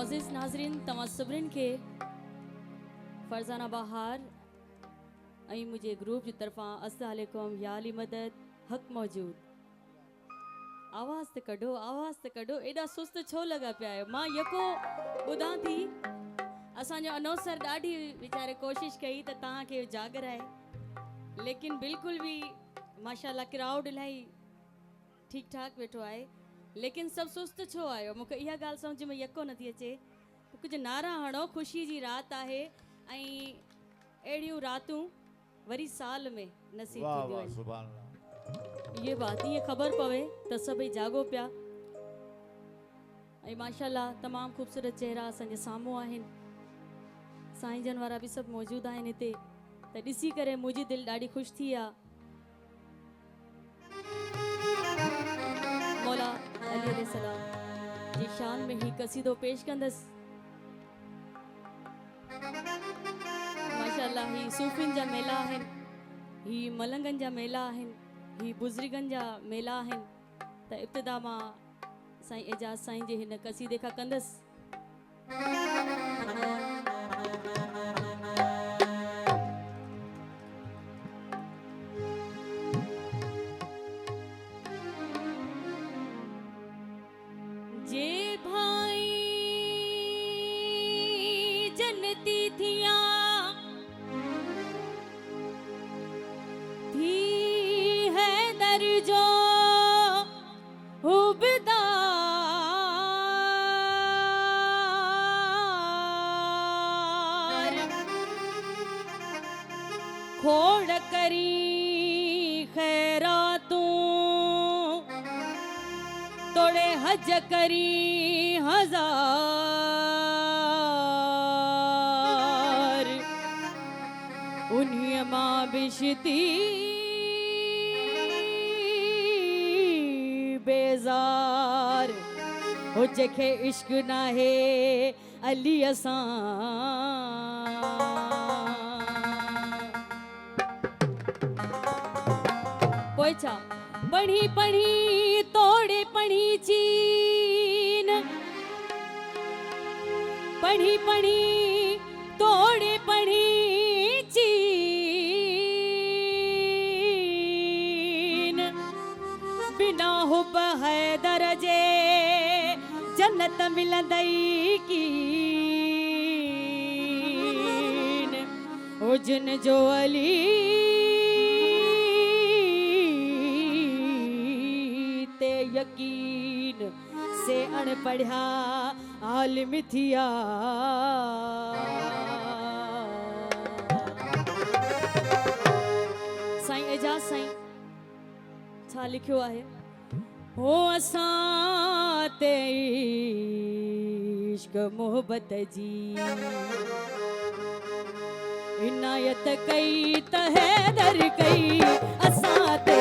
मोअज़्ज़िज़ नाज़रीन तव्हां सभिनीनि खे फरज़ाना बहार ऐं मुंहिंजे ग्रुप जी तरफ़ां अस्सलाम वालेकुम या अली मदद हक़ मौजूद। आवाज़ त कढो एॾा सुस्त छो लॻा पिया आहियो। मां यको ॿुधां थी असांजो अनौसर ॾाढी वीचारे कोशिशि कई त तव्हांखे जागराए, लेकिन बिल्कुल भी माशाल्लाह क्राउड इलाही ठीक ठाक वेठो आहे, लेकिन सब सुस्त छो आयो। मूंखे इहा ॻाल्हि सम्झ में यको नथी अचे। कुछ नारा हणो, ख़ुशी जी रात आहे ऐं अहिड़ियूं रातूं वरी साल में नसीब थींदियूं आहिनि। सुभान अल्लाह। ये बात ये खबर पवे त सभई जागो पिया ऐं माशाल्लाह तमाम ख़ूबसूरत चेहरा असांजे साम्हूं आहिनि। साईं जन वारा बि सभु मौजूद आहिनि हिते, त ॾिसी करे मुंहिंजी दिलि ॾाढी ख़ुशि थी आहे। मौला अली अलैहिस्सलाम जी शान में ही कसीदो पेश कंदसि। माशाल्लाह ही सूफ़ियुनि जा मेला आहिनि, ही मलंगनि जा मेला आहिनि, ही बुज़ुर्गनि जा मेला आहिनि। त इब्तिदा मां साईं एजाज़ साईं जे हिन कसीदे खां कंदसि। जे भाई जन्नती थिया थी है दर्जो हुबदार खोड़ करी खैरातूं तोड़े हज करी हजार उन्हीं मां बिशती बेजार हो जेके इश्क ना है अली असां पोइ छा पढ़ी पढ़ी तोड़े पढ़ी चीन पढ़ी पढ़ी तोड़े पढ़ी चीन बिना हुब हैदर जे जन्नत मिलंदई कीन ओ जिन जो अली ते यकीन से अनपढ़ा आलिम थिया। साईं एजाज़ साईं छा लिखियो आहे? हो असां ते इश्क मोहब्बत जी इनायत कई त हैदर कई असां ते